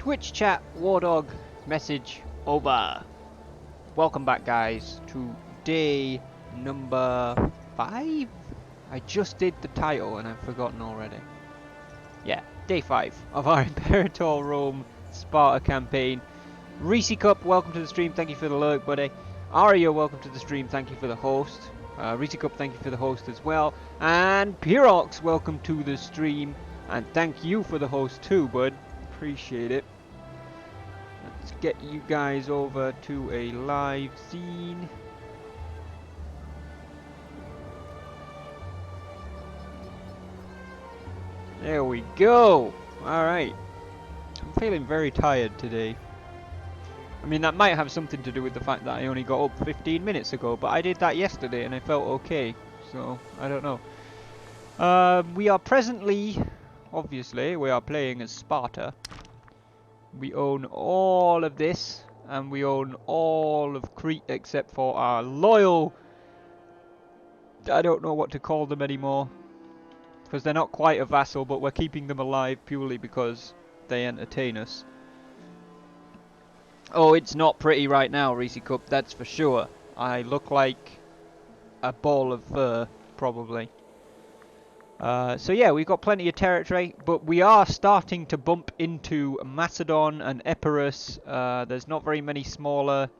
Twitch chat, Wardog, message over. Welcome back, guys, to day number 5? I just did the title and I've forgotten already. Yeah, day 5 of our Imperator Rome Sparta campaign. Reese Cup, welcome to the stream, thank you for the lurk, buddy. Aria, welcome to the stream, thank you for the host. Reese Cup, thank you for the host as well. And Pirox, welcome to the stream, and thank you for the host too, bud. Appreciate it. Let's get you guys over to a live scene. There we go. Alright. I'm feeling very tired today. I mean, that might have something to do with the fact that I only got up 15 minutes ago, but I did that yesterday and I felt okay. So, I don't know. We are presently, obviously, we are playing as Sparta. We own all of this, and we own all of Crete except for our loyal... I don't know what to call them anymore. Because they're not quite a vassal, but we're keeping them alive purely because they entertain us. Oh, it's not pretty right now, Reese Cup, that's for sure. I look like a ball of fur, probably. So yeah, we've got plenty of territory, but we are starting to bump into Macedon and Epirus. There's not very many smaller.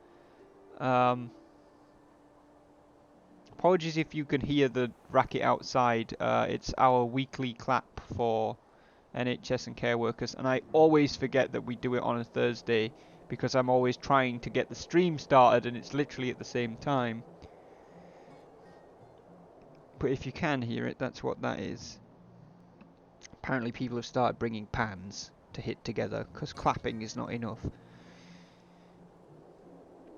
Apologies if you can hear the racket outside. It's our weekly clap for NHS and care workers, and I always forget that we do it on a Thursday because I'm always trying to get the stream started and it's literally at the same time. But if you can hear it, that's what that is. Apparently people have started bringing pans to hit together, because clapping is not enough.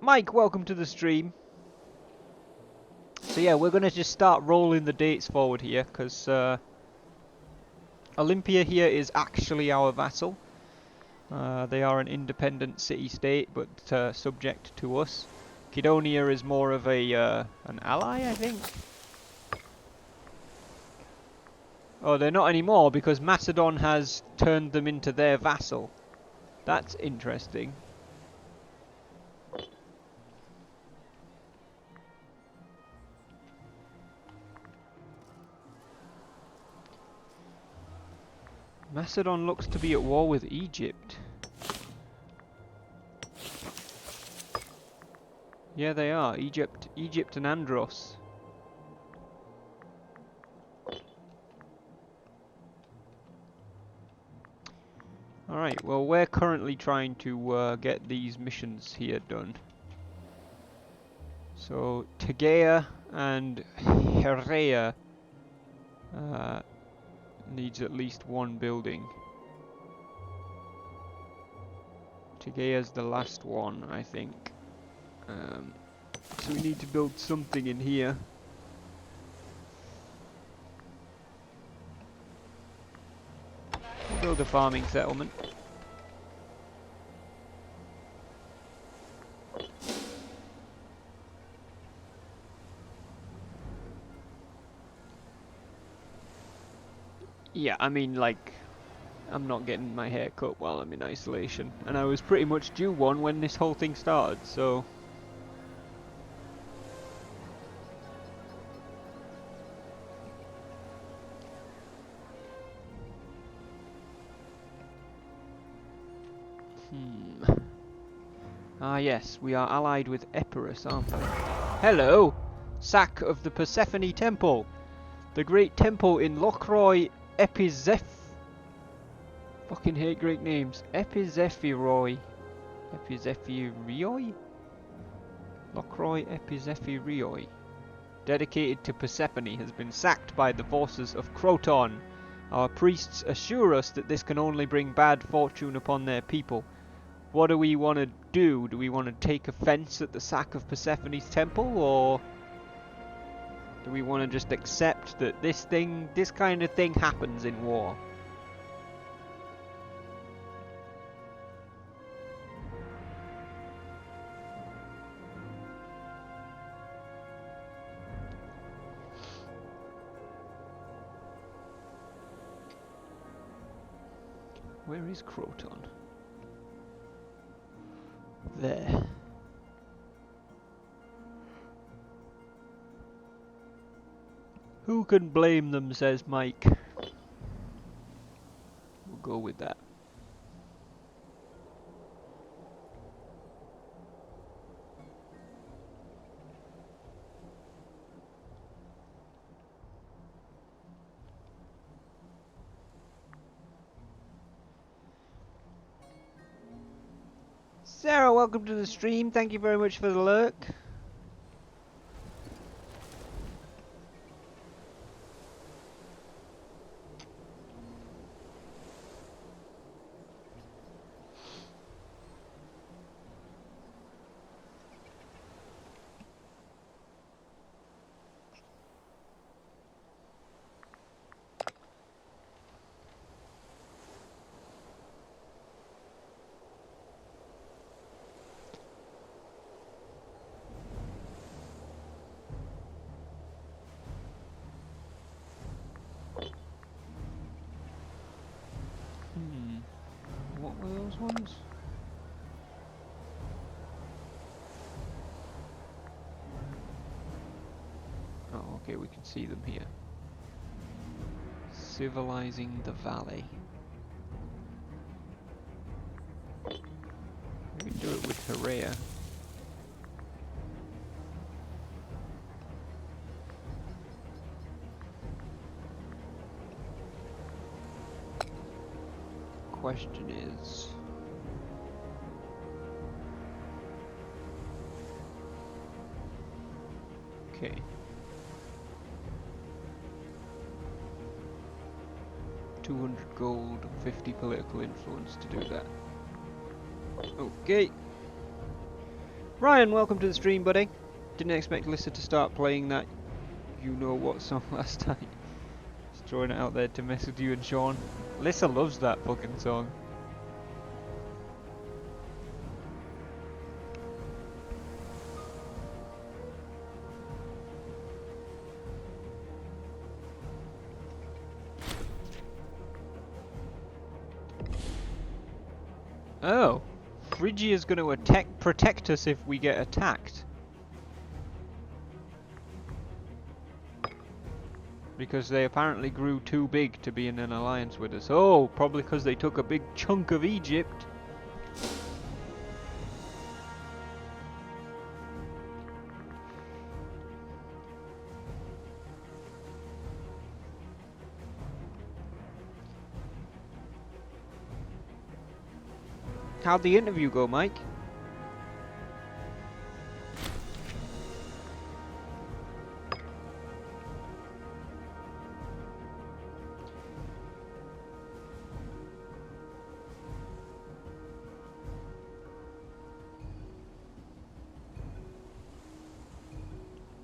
Mike, welcome to the stream. So yeah, we're going to just start rolling the dates forward here, because Olympia here is actually our vassal. They are an independent city-state, but subject to us. Kydonia is more of a an ally, I think. Oh, they're not anymore because Macedon has turned them into their vassal. That's interesting. Macedon looks to be at war with Egypt. Yeah, they are. Egypt and Andros. Alright, well we're currently trying to get these missions here done. So, Tegea and Herea needs at least one building. Tegea's the last one, I think. So we need to build something in here. Build a farming settlement. Yeah, I mean, like, I'm not getting my hair cut while I'm in isolation. And I was pretty much due one when this whole thing started, so... Ah yes, we are allied with Epirus, aren't we? Hello! Sack of the Persephone Temple! The great temple in Lokroi Fucking hate Greek names. Epizephiroi. Epizephirioi? Lokroi Epizephirioi. Dedicated to Persephone, has been sacked by the forces of Croton. Our priests assure us that this can only bring bad fortune upon their people. What do we want to do? Do we want to take offense at the sack of Persephone's temple, or do we want to just accept that this kind of thing happens in war? Where is Croton? There. Who can blame them, says Mike. We'll go with that. Sarah, welcome to the stream. Thank you very much for the lurk. What were those ones? Oh, okay, we can see them here. Civilizing the valley. We can do it with Herrea. Question is... Okay. $200 gold, 50 political influence to do that. Okay. Ryan, welcome to the stream, buddy. Didn't expect Lissa to start playing that you-know-what song last time. Just throwing it out there to mess with you and Sean. Lissa loves that fucking song. Oh, Phrygia's going to protect us if we get attacked. Because they apparently grew too big to be in an alliance with us. Oh, probably because they took a big chunk of Egypt. How'd the interview go, Mike?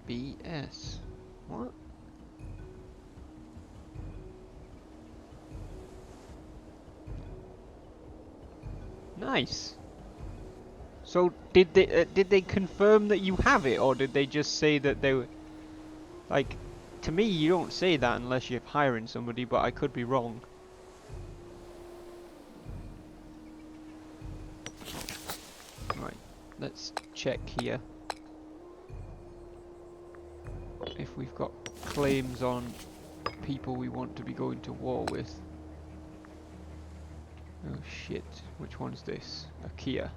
BS. What? Nice. So did they confirm that you have it, or did they just say that they were like? To me, you don't say that unless you're hiring somebody, but I could be wrong. Right, let's check here if we've got claims on people we want to be going to war with. Oh shit, which one's this? A Kia.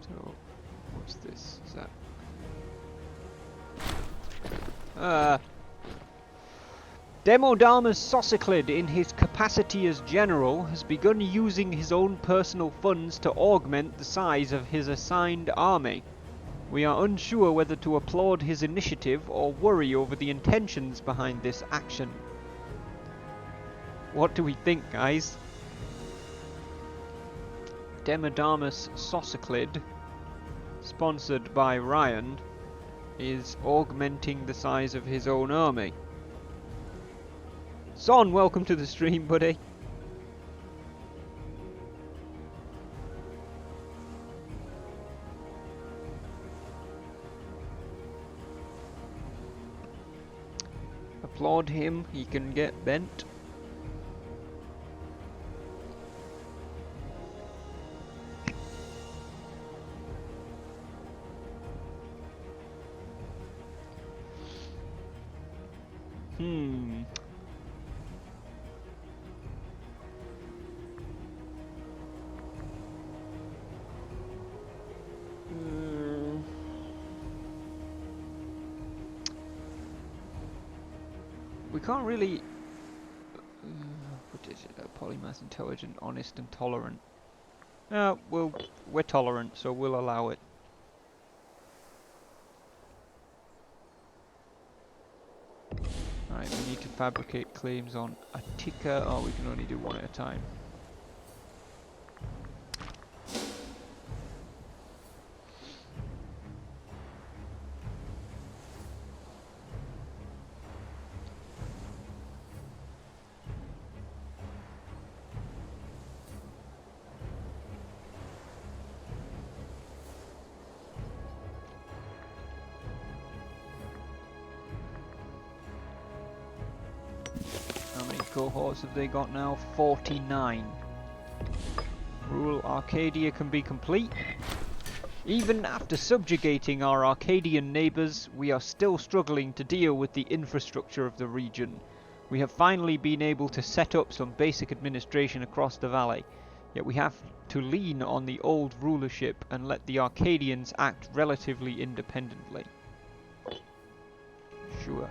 So, what's this? Is that... Demodamus Sosiclid, in his capacity as general, has begun using his own personal funds to augment the size of his assigned army. We are unsure whether to applaud his initiative or worry over the intentions behind this action. What do we think, guys? Demodamus Sosiclid, sponsored by Ryan, is augmenting the size of his own army. Son, welcome to the stream, buddy. applaud him, he can get bent. We can't really... what is it? Polymath, intelligent, honest and tolerant. Well, we're tolerant, so we'll allow it. Right, we need to fabricate claims on a ticker. Oh, we can only do one at a time. How many cohorts have they got now? 49. Rule Arcadia can be complete. Even after subjugating our Arcadian neighbours, we are still struggling to deal with the infrastructure of the region. We have finally been able to set up some basic administration across the valley, yet we have to lean on the old rulership and let the Arcadians act relatively independently. Sure.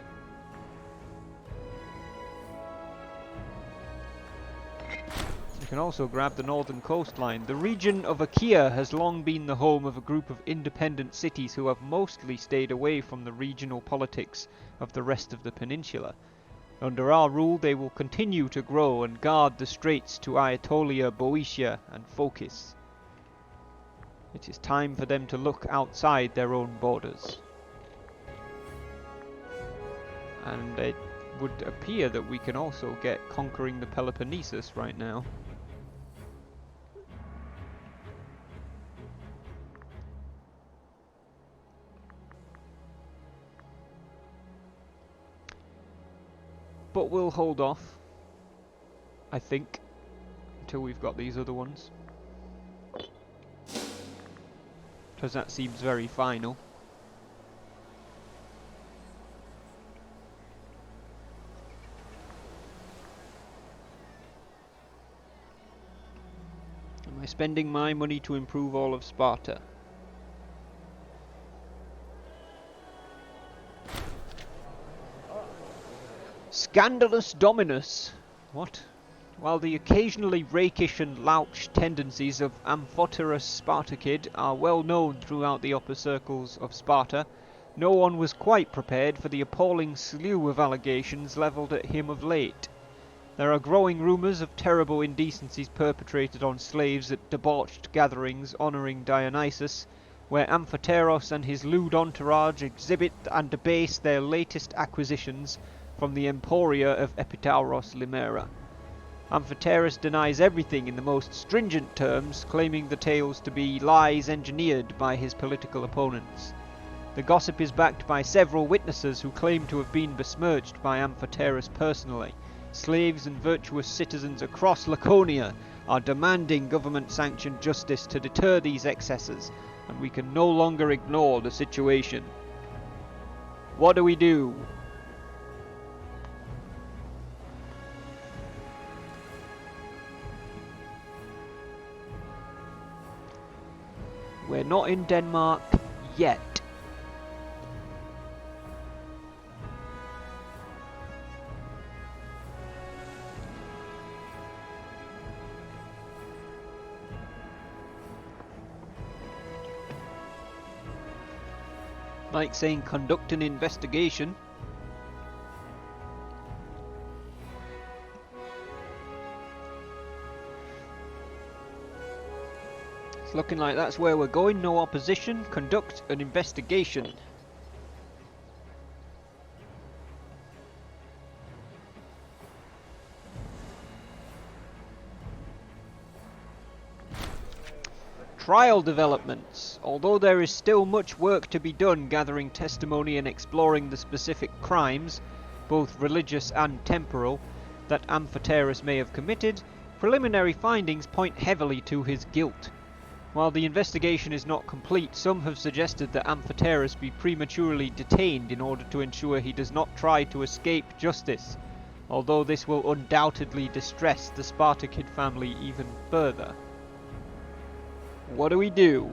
You can also grab the northern coastline. The region of Achaea has long been the home of a group of independent cities who have mostly stayed away from the regional politics of the rest of the peninsula. Under our rule they will continue to grow and guard the straits to Aetolia, Boeotia and Phocis. It is time for them to look outside their own borders. And it would appear that we can also get conquering the Peloponnesus right now. But we'll hold off, I think, until we've got these other ones. Because that seems very final. Am I spending my money to improve all of Sparta? Scandalous Dominus. What? While the occasionally rakish and louch tendencies of Amphoterus Spartacid are well known throughout the upper circles of Sparta, no one was quite prepared for the appalling slew of allegations levelled at him of late. There are growing rumours of terrible indecencies perpetrated on slaves at debauched gatherings honouring Dionysus, where Amphoteros and his lewd entourage exhibit and debase their latest acquisitions from the emporia of Epitauros Limera. Amphoterus denies everything in the most stringent terms, claiming the tales to be lies engineered by his political opponents. The gossip is backed by several witnesses who claim to have been besmirched by Amphoterus personally. Slaves and virtuous citizens across Laconia are demanding government-sanctioned justice to deter these excesses, and we can no longer ignore the situation. What do we do? We're not in Denmark yet. Like saying conduct an investigation. It's looking like that's where we're going. No opposition. Conduct an investigation. Trial developments. Although there is still much work to be done gathering testimony and exploring the specific crimes, both religious and temporal, that Amphoterus may have committed, preliminary findings point heavily to his guilt. While the investigation is not complete, some have suggested that Amphoterus be prematurely detained in order to ensure he does not try to escape justice, although this will undoubtedly distress the Spartakid family even further. What do we do?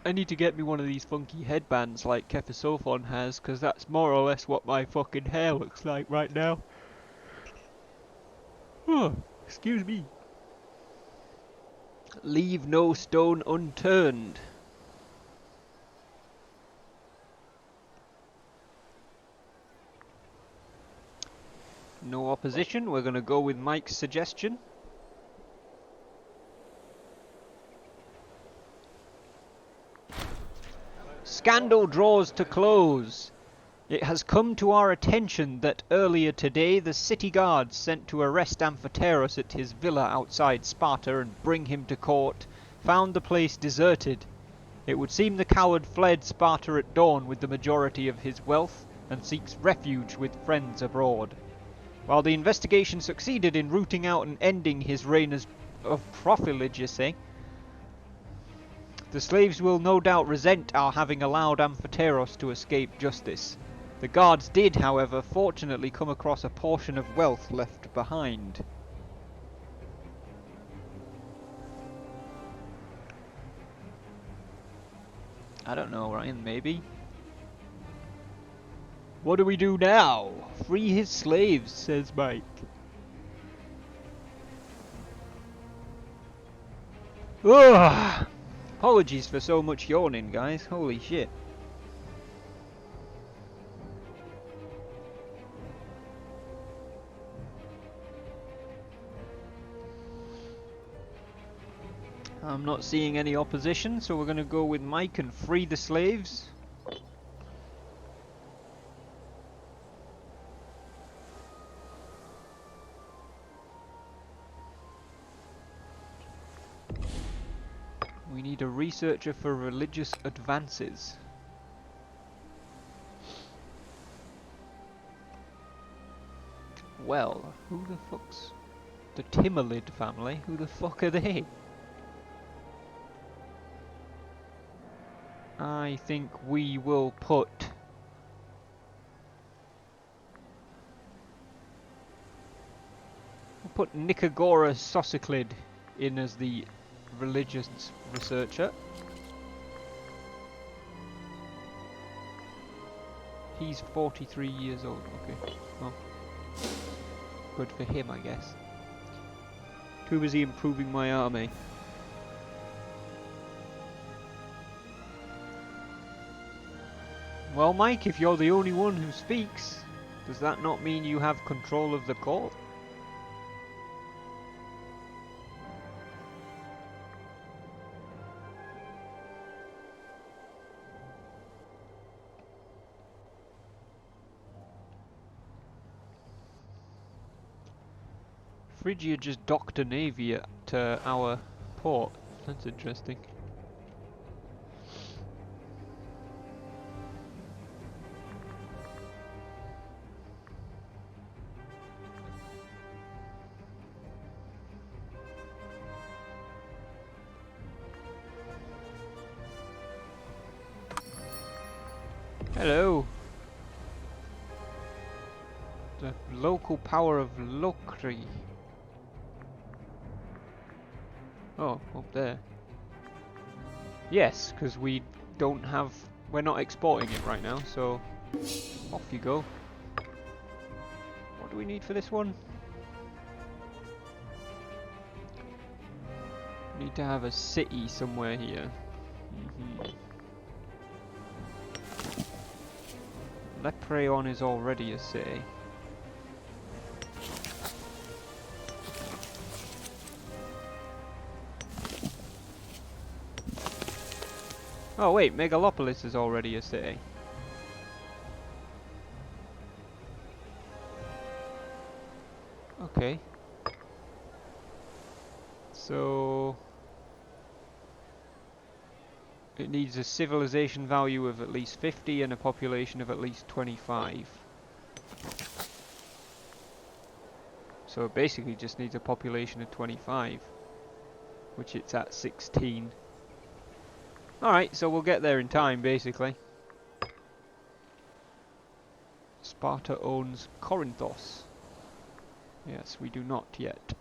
I need to get me one of these funky headbands like Kephisophon has, because that's more or less what my fucking hair looks like right now. Oh, excuse me. Leave no stone unturned. No opposition, we're going to go with Mike's suggestion. Scandal draws to close. It has come to our attention that earlier today the city guards sent to arrest Amphoterus at his villa outside Sparta and bring him to court found the place deserted. It would seem the coward fled Sparta at dawn with the majority of his wealth and seeks refuge with friends abroad. While the investigation succeeded in rooting out and ending his reign of profligacy, the slaves will no doubt resent our having allowed Amphoterus to escape justice. The guards did, however, fortunately come across a portion of wealth left behind. I don't know, Ryan, maybe? What do we do now? Free his slaves, says Mike. Ugh! Apologies for so much yawning, guys. Holy shit. I'm not seeing any opposition, so we're going to go with Mike and free the slaves. We need a researcher for religious advances. Well, who the fuck's the Timolid family? Who the fuck are they? I think we will put Nicagoras Sosiclid in as the religious researcher. He's 43 years old. Okay. Well, good for him, I guess. Too busy improving my army. Well, Mike, if you're the only one who speaks, does that not mean you have control of the court? Phrygia just docked a navy at our port. That's interesting. Hello. The local power of Locri. Oh, up there. Yes, because we don't have... we're not exporting it right now, so... off you go. What do we need for this one? Need to have a city somewhere here. Lepreon is already a city. Oh wait, Megalopolis is already a city. Okay. So it needs a civilization value of at least 50 and a population of at least 25. So it basically just needs a population of 25, which it's at 16. Alright, so we'll get there in time, basically. Sparta owns Corinthos. Yes, we do not yet.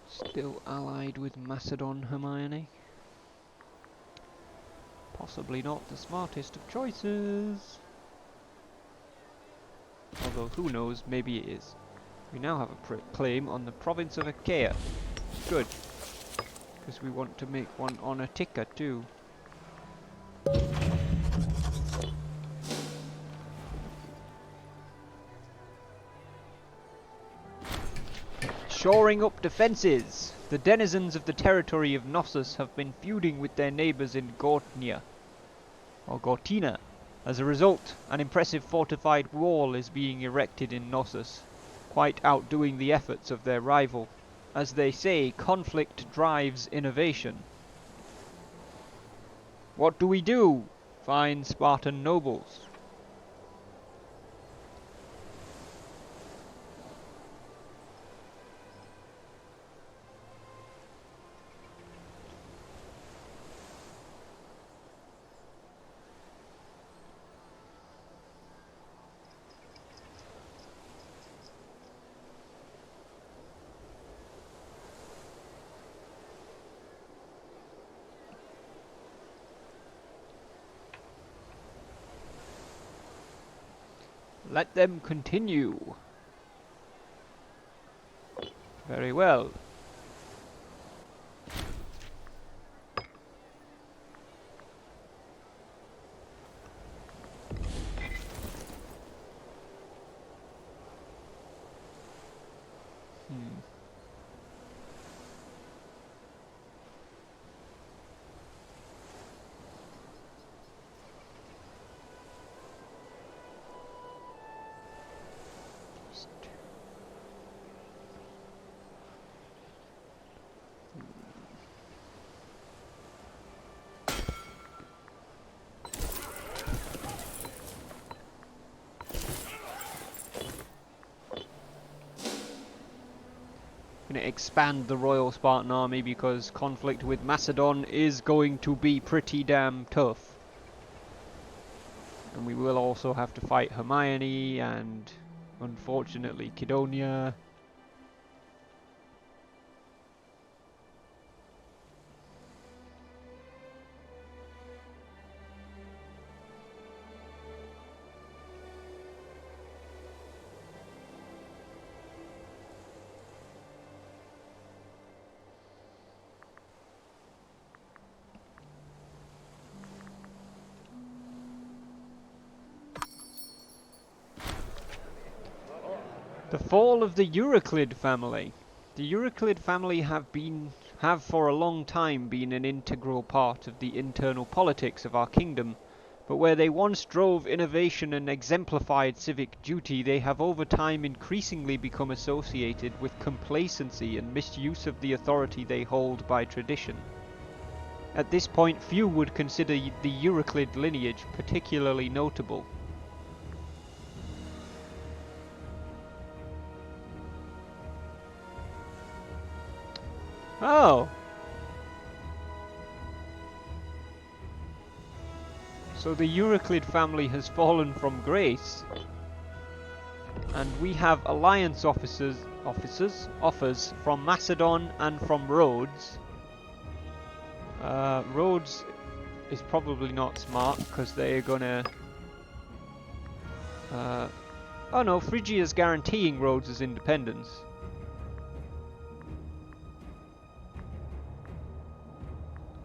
Still allied with Macedon, Hermione? Possibly not the smartest of choices. Although, who knows, maybe it is. We now have a claim on the province of Achaia. Good. Because we want to make one on Attica too. Shoring up defences! The denizens of the territory of Knossos have been feuding with their neighbours in Gortnia, or Gortina. As a result, an impressive fortified wall is being erected in Knossos, quite outdoing the efforts of their rival. As they say, conflict drives innovation. What do we do, fine Spartan nobles? Let them continue. Very well. Going to expand the Royal Spartan Army because conflict with Macedon is going to be pretty damn tough. And we will also have to fight Hermione and, unfortunately, Kidonia. The fall of the Euclid family. The Euclid family have for a long time been an integral part of the internal politics of our kingdom, but where they once drove innovation and exemplified civic duty, they have over time increasingly become associated with complacency and misuse of the authority they hold by tradition. At this point, few would consider the Euclid lineage particularly notable. Oh! So the Euclid family has fallen from grace. And we have alliance offers from Macedon and from Rhodes. Rhodes is probably not smart, because they're gonna... oh no, Phrygia's guaranteeing Rhodes' independence.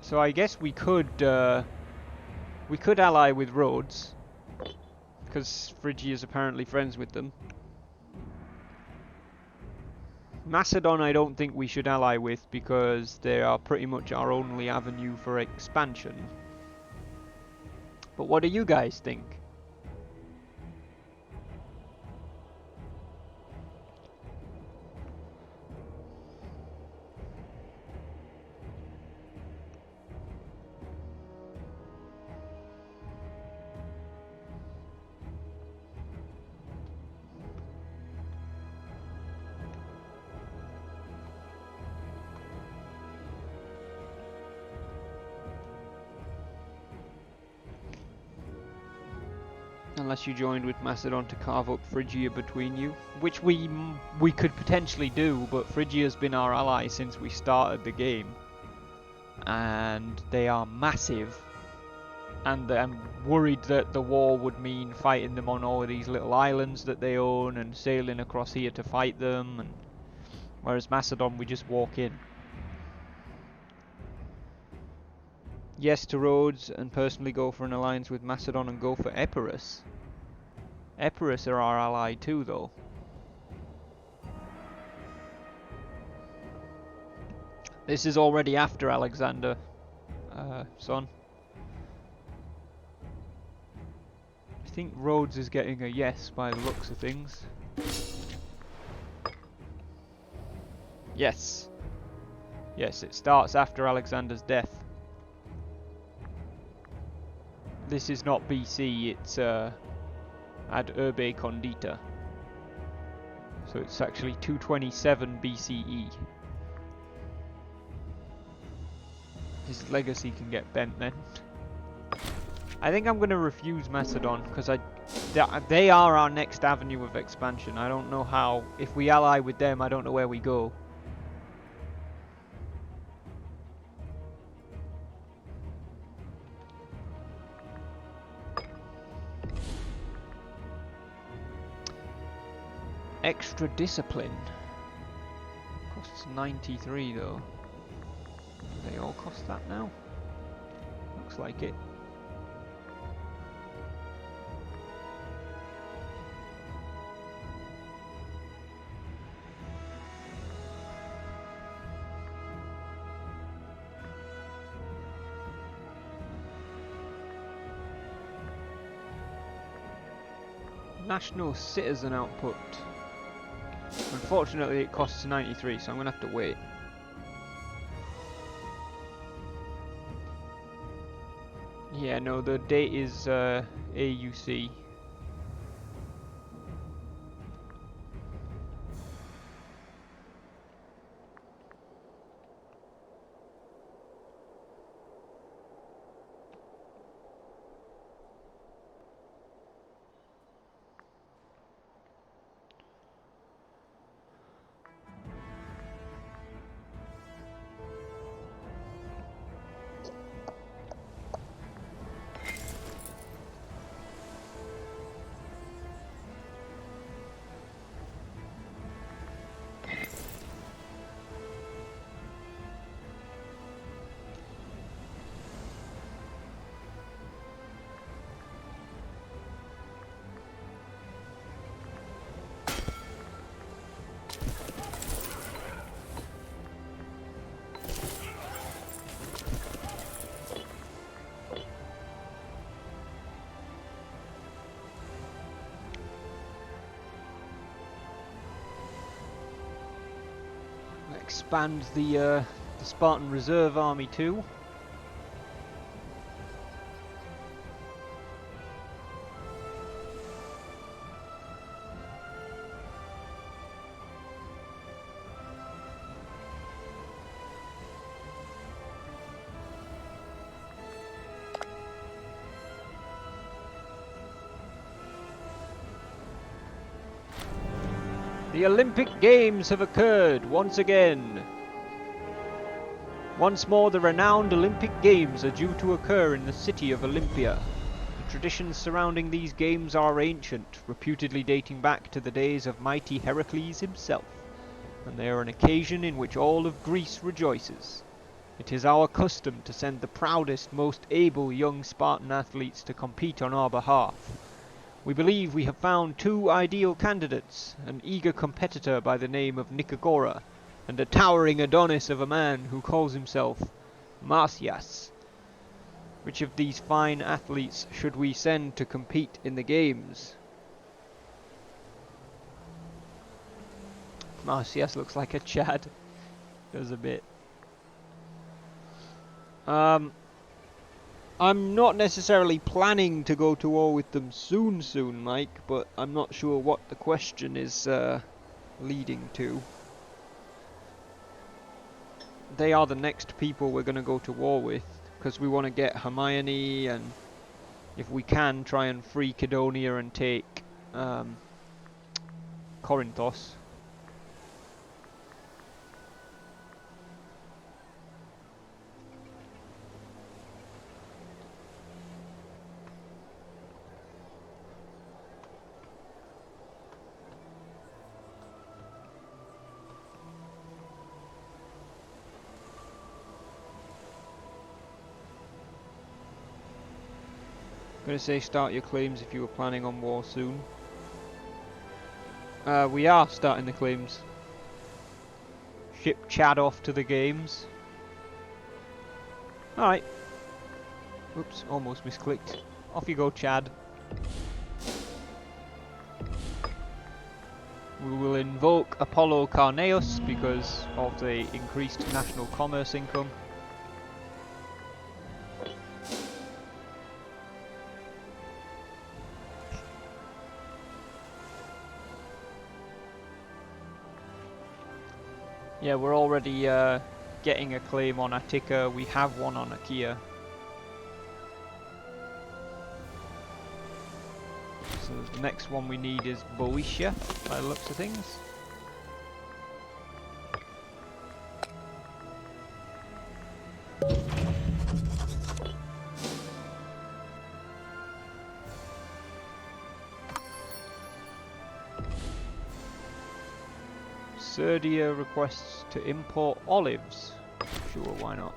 So I guess we could ally with Rhodes, because Phrygia's apparently friends with them. Macedon I don't think we should ally with, because they are pretty much our only avenue for expansion. But what do you guys think? Unless you joined with Macedon to carve up Phrygia between you, which we could potentially do, but Phrygia's been our ally since we started the game, and they are massive, and I'm worried that the war would mean fighting them on all of these little islands that they own and sailing across here to fight them, and whereas Macedon we just walk in. Yes to Rhodes, and personally go for an alliance with Macedon and go for Epirus. Epirus are our ally too, though. This is already after Alexander, son. I think Rhodes is getting a yes by the looks of things. Yes. Yes, it starts after Alexander's death. This is not BC, it's ad urbe condita. So it's actually 227 BCE. His legacy can get bent then. I think I'm going to refuse Macedon, because they are our next avenue of expansion. I don't know how, if we ally with them, I don't know where we go. Extra discipline. Costs 93 though. Do they all cost that now? Looks like it. National citizen output. Unfortunately it costs 93, so I'm gonna have to wait. Yeah, no, the date is AUC. Expand the Spartan Reserve Army too. The Olympic Games have occurred once again. Once more, the renowned Olympic Games are due to occur in the city of Olympia. The traditions surrounding these games are ancient, reputedly dating back to the days of mighty Heracles himself, and they are an occasion in which all of Greece rejoices. It is our custom to send the proudest, most able young Spartan athletes to compete on our behalf. We believe we have found two ideal candidates, an eager competitor by the name of Nicagora, and a towering Adonis of a man who calls himself Marsyas. Which of these fine athletes should we send to compete in the games? Marsyas looks like a Chad. Does a bit. I'm not necessarily planning to go to war with them soon, Mike, but I'm not sure what the question is leading to. They are the next people we're going to go to war with, because we want to get Hermione, and if we can, try and free Cydonia and take Corinthos. I'm going to say start your claims if you were planning on war soon. We are starting the claims. Ship Chad off to the games. Alright. Oops, almost misclicked. Off you go, Chad. We will invoke Apollo Carneus because of the increased national commerce income. Yeah, we're already getting a claim on Attica. We have one on Achaia. So the next one we need is Boeotia, by the looks of things. Serdia requests to import olives. Sure, why not?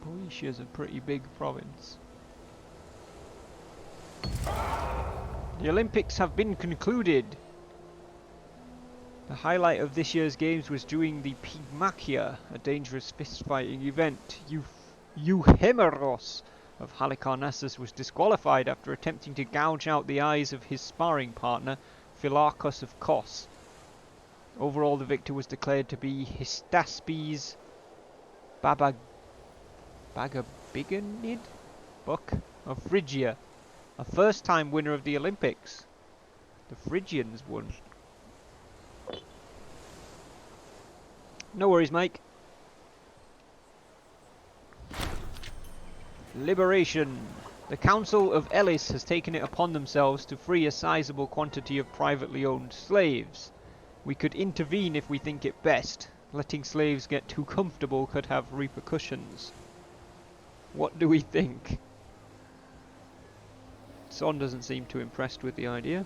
Boeotia's a pretty big province. The Olympics have been concluded. The highlight of this year's games was during the Pygmachia, a dangerous fist-fighting event. Euhemeros of Halicarnassus was disqualified after attempting to gouge out the eyes of his sparring partner, Philarchus of Kos. Overall, the victor was declared to be Hystaspes Bagabiganid Buck of Phrygia, a first-time winner of the Olympics. The Phrygians won. No worries, Mike. Liberation. The Council of Elis has taken it upon themselves to free a sizable quantity of privately owned slaves. We could intervene if we think it best. Letting slaves get too comfortable could have repercussions. What do we think? Son doesn't seem too impressed with the idea.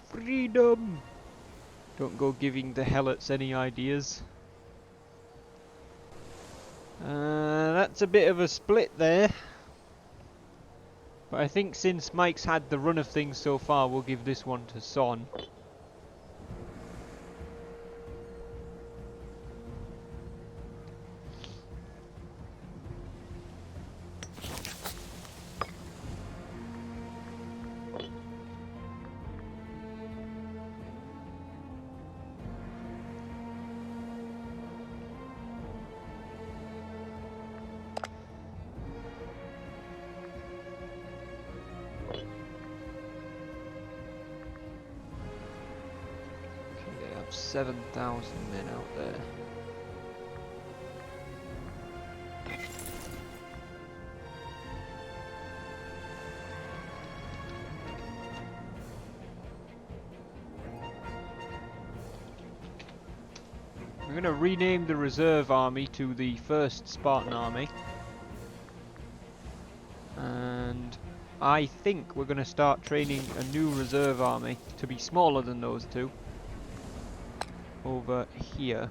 Freedom! Don't go giving the helots any ideas. That's a bit of a split there. But I think since Mike's had the run of things so far, we'll give this one to Son. 7,000 men out there. We're going to rename the reserve army to the 1st Spartan army. And I think we're going to start training a new reserve army to be smaller than those two. Over here.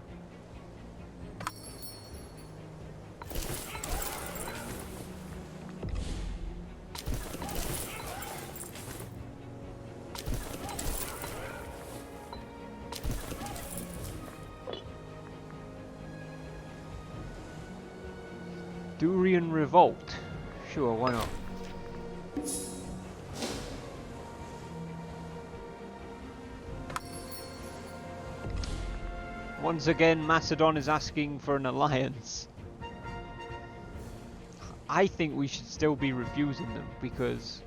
Durian Revolt. Sure, why not? Once again, Macedon is asking for an alliance. I think we should still be refusing them because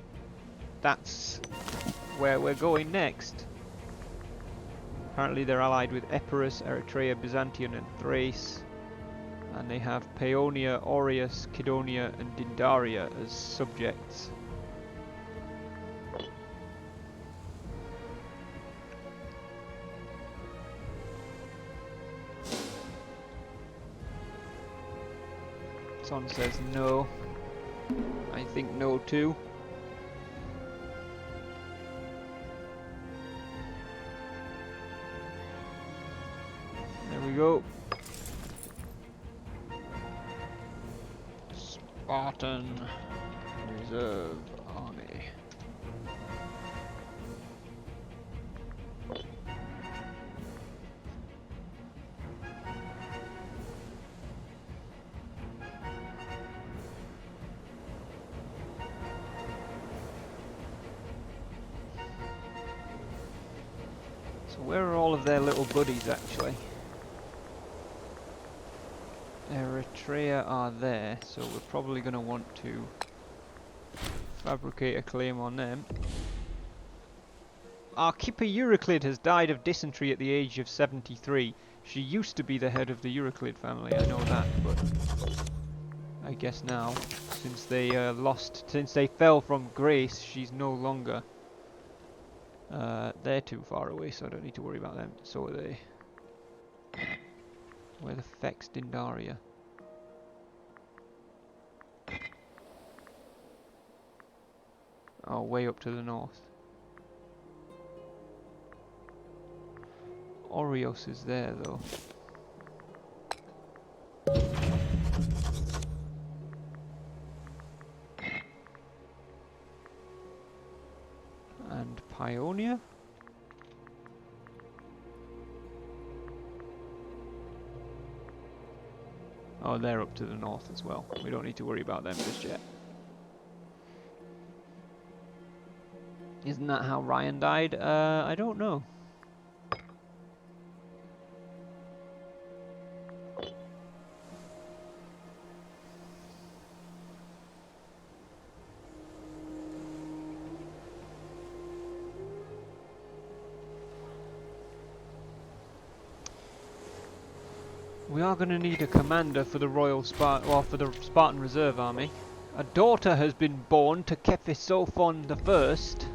that's where we're going next. Apparently they're allied with Epirus, Eritrea, Byzantium and Thrace. And they have Paeonia, Aureus, Cydonia and Dindaria as subjects. Son says no. I think no too. There we go. Spartan Reserve Army. So where are all of their little buddies actually? Eritrea are there, so we're probably going to want to fabricate a claim on them. Archippa Euryclid has died of dysentery at the age of 73. She used to be the head of the Euryclid family, I know that, but I guess now, since they fell from grace, she's no longer. They're too far away, so I don't need to worry about them. So are they. Where the feck's Dindaria? Oh, way up to the north. Aureus is there though. And Paeonia? Oh, they're up to the north as well. We don't need to worry about them just yet. Isn't that how Ryan died? I don't know. We are going to need a commander for the for the Spartan Reserve Army. A daughter has been born to Kephisophon the First.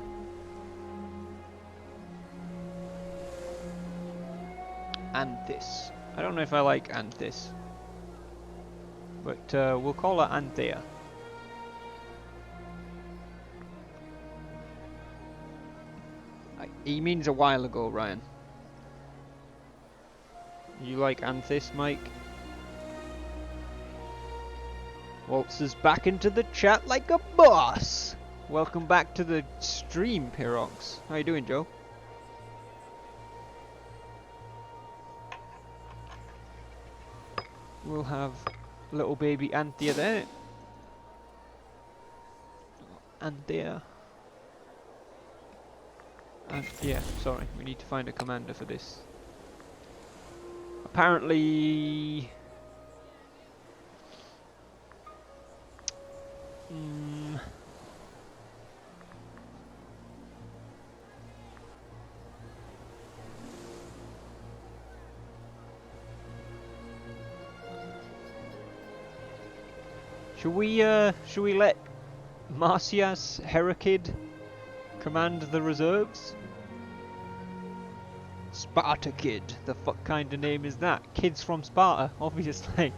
Anthis. I don't know if I like Anthis, but we'll call her Anthea. He means a while ago, Ryan. You like Anthis, Mike? Waltzes back into the chat like a boss! Welcome back to the stream, Pirox. How you doing, Joe? We'll have little baby Anthea there. Anthea. Yeah, sorry, we need to find a commander for this. Apparently... Should we let Marcias Heracid command the reserves? Sparta Kid. The fuck kind of name is that? Kids from Sparta, obviously.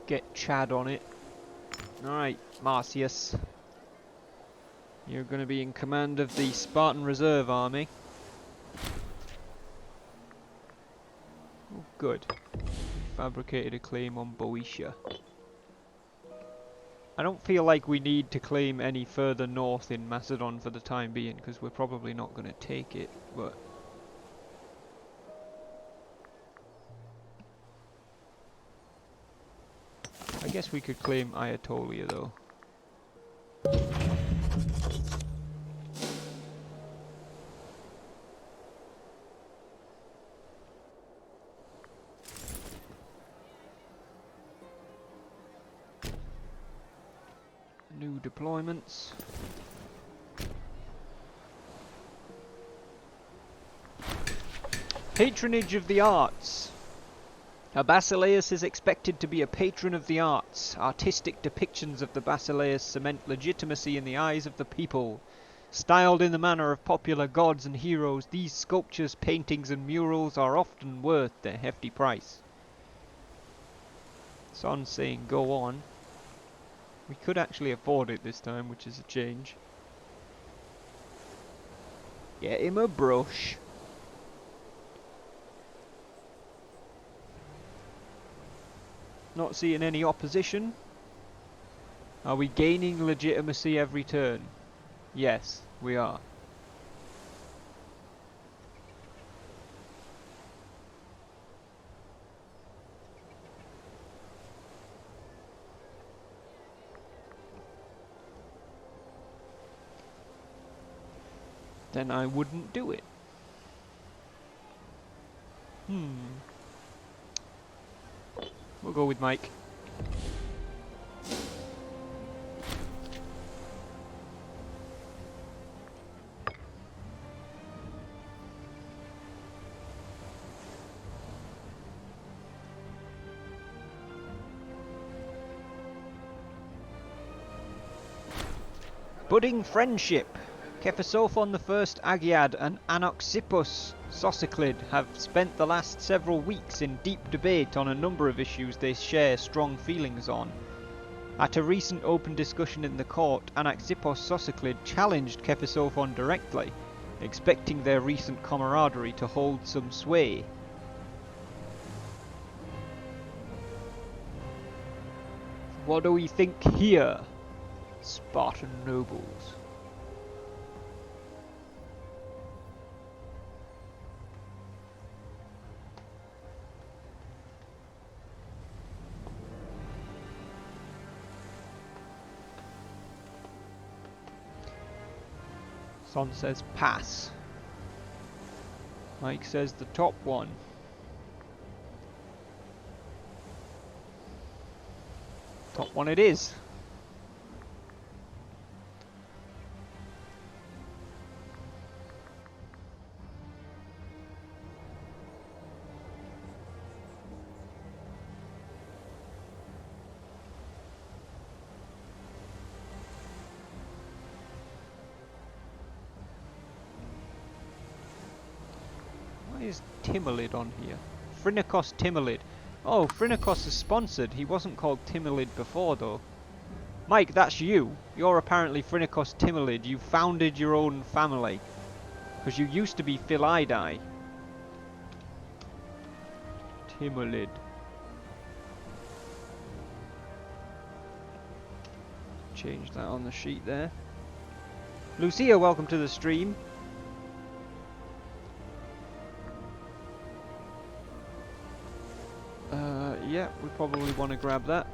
Get Chad on it. Alright, Marcius. You're going to be in command of the Spartan Reserve Army. Oh, good. Fabricated a claim on Boeotia. I don't feel like we need to claim any further north in Macedon for the time being, because we're probably not going to take it, but... I guess we could claim Ayatolia, though. New deployments. Patronage of the arts. A Basileus is expected to be a patron of the arts. Artistic depictions of the Basileus cement legitimacy in the eyes of the people. Styled in the manner of popular gods and heroes, these sculptures, paintings and murals are often worth their hefty price. Son's saying go on. We could actually afford it this time, which is a change. Get him a brush. Not seeing any opposition. Are we gaining legitimacy every turn? Yes, we are. Then I wouldn't do it. We'll go with Mike. Budding friendship. Cephisophon I Agiad and Anaxippus Sosiclid have spent the last several weeks in deep debate on a number of issues they share strong feelings on. At a recent open discussion in the court, Anaxippus Sosiclid challenged Cephisophon directly, expecting their recent camaraderie to hold some sway. What do we think here, Spartan nobles? Son says pass. Mike says the top one. Top one it is. Is Timolid on here? Phrynikos Timolid. Oh, Phrynikos is sponsored. He wasn't called Timolid before though. Mike, that's you. You're apparently Phrynikos Timolid. You founded your own family. Because you used to be Philidai. Timolid. Change that on the sheet there. Lucia, welcome to the stream. Yeah, we probably want to grab that.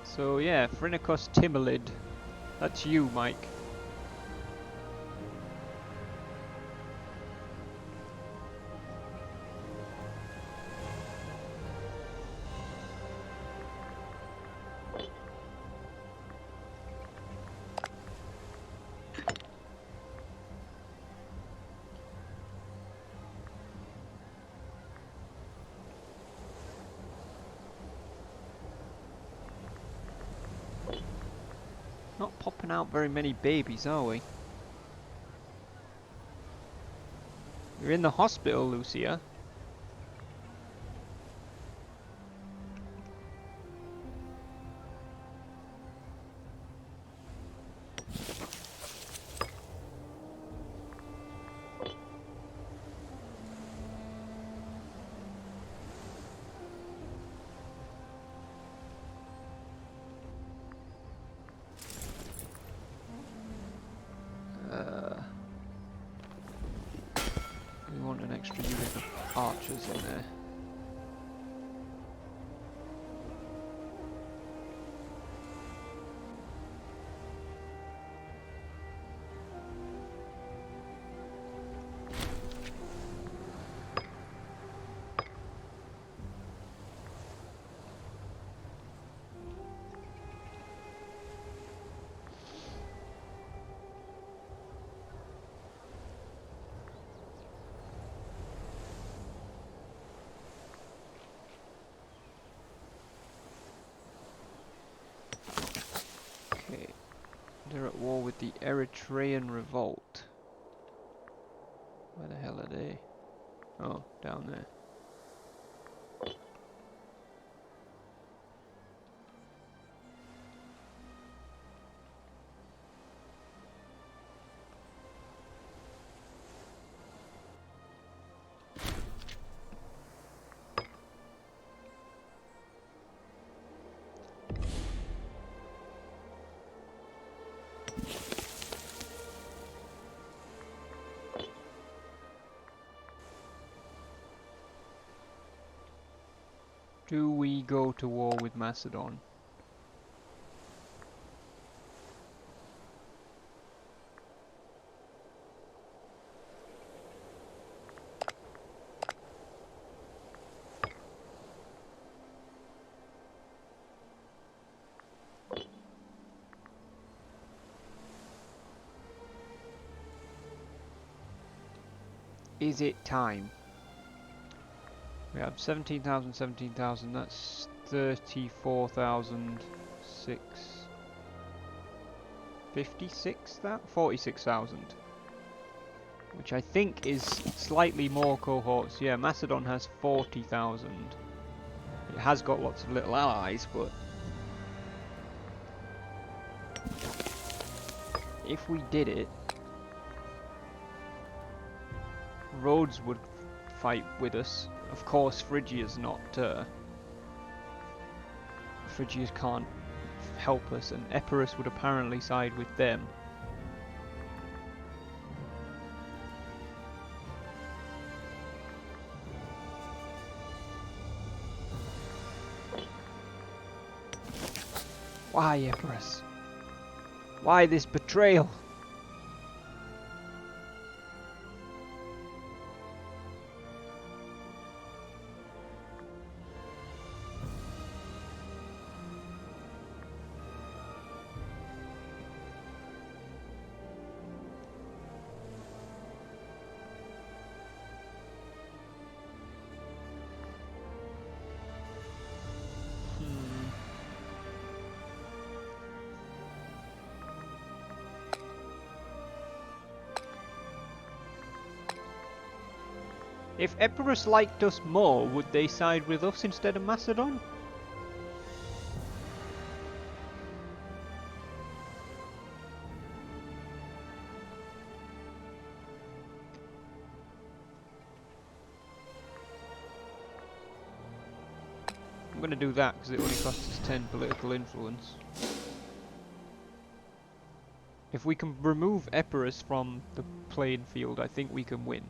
So yeah, Phrynikos Timolid. That's you, Mike. Not popping out very many babies, are we? You're in the hospital, Lucia. We want an extra unit of archers in there. Okay, they're at war with the Eritrean revolt. Where the hell are they? Oh, down there. Do we go to war with Macedon? Is it time? We have 17,000, 17,000, that's 34,006. 56, that? 46,000. Which I think is slightly more cohorts. Yeah, Macedon has 40,000. It has got lots of little allies, but if we did it, Rhodes would fight with us. Of course, Phrygia's not. Phrygia can't help us, and Epirus would apparently side with them. Why, Epirus? Why this betrayal? If Epirus liked us more, would they side with us instead of Macedon? I'm going to do that because it only costs us 10 political influence. If we can remove Epirus from the playing field, I think we can win.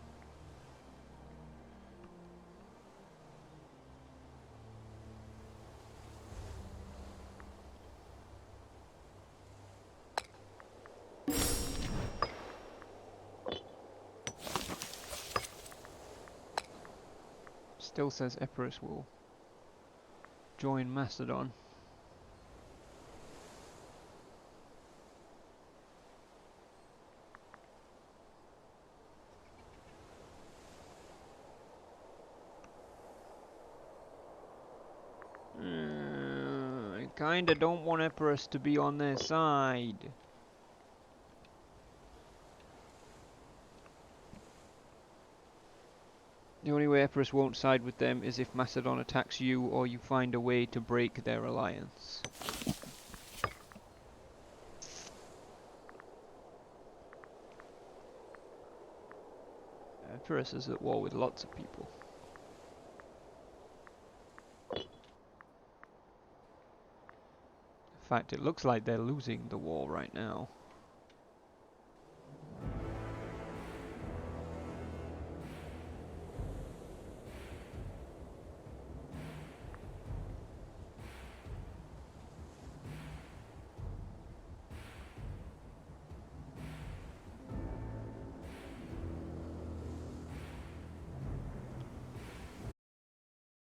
Still says Epirus will join Macedon. I kinda don't want Epirus to be on their side. The only way Epirus won't side with them is if Macedon attacks you or you find a way to break their alliance. Epirus is at war with lots of people. In fact, it looks like they're losing the war right now.